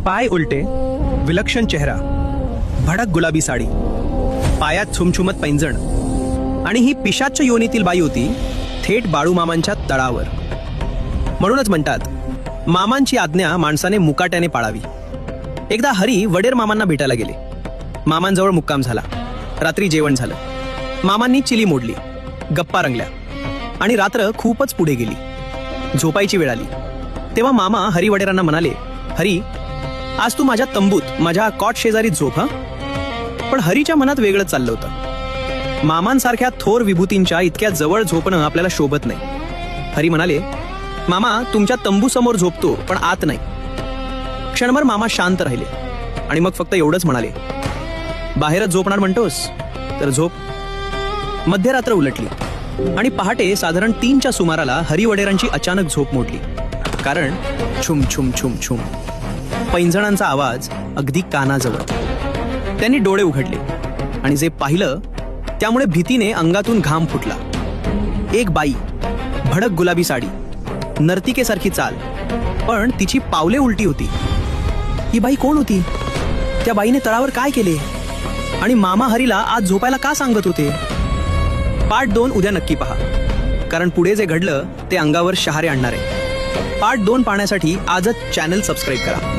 पाय उलटे, विलक्षण चेहरा, भडक गुलाबी साडी, पायात छुमछुमत पैंजण आणि ही पिशाच्च योनीतील बाई होती थेट बाळूमामांच्या तळावर. म्हणूनच म्हणतात मामांची आज्ञा माणसाने मुकाट्याने पाळावी. एकदा हरी वडेर मामांना भेटायला गेले. मामांजवळ मुक्काम झाला. रात्री जेवण झालं. मामांनी चिली मोडली, गप्पा रंगल्या आणि रात्र खूपच पुढे गेली. झोपायची वेळ आली. तेव्हा मामा हरी वडेरांना म्हणाले, हरी, आज तू माझ्या तंबूत माझ्या कॉट शेजारी झोप हा. पण हरीच्या मनात वेगळंच चाललं होतं. मामांसारख्या थोर विभूतींच्या इतक्या जवळ झोपणं आपल्याला शोभत नाही. हरी म्हणाले, मामा तुमच्या तंबू समोर झोपतो पण आत नाही. क्षणभर मामा शांत राहिले आणि मग फक्त एवढंच म्हणाले, बाहेरच झोपणार म्हणतोस तर झोप. मध्यरात्र उलटली आणि पहाटे साधारण 3च्या सुमाराला हरी वडेरांची अचानक झोप मोडली. कारण छुम छुम छुम छुम पैंजणांचा आवाज अगदी कानाजवळ. त्यांनी डोळे उघडले आणि जे पाहिलं त्यामुळे भीतीने अंगातून घाम फुटला. एक बाई, भडक गुलाबी साडी, नर्तिकेसारखी चाल, पण तिची पावले उलटी होती. ही बाई कोण होती? त्या बाईने तळावर काय केले? आणि मामा हरीला आज झोपायला का सांगत होते? पार्ट 2 उद्या नक्की पहा, कारण पुढे जे घडलं ते अंगावर शहारे आणणार आहे. पार्ट 2 पाहण्यासाठी आजच चॅनल सबस्क्राईब करा.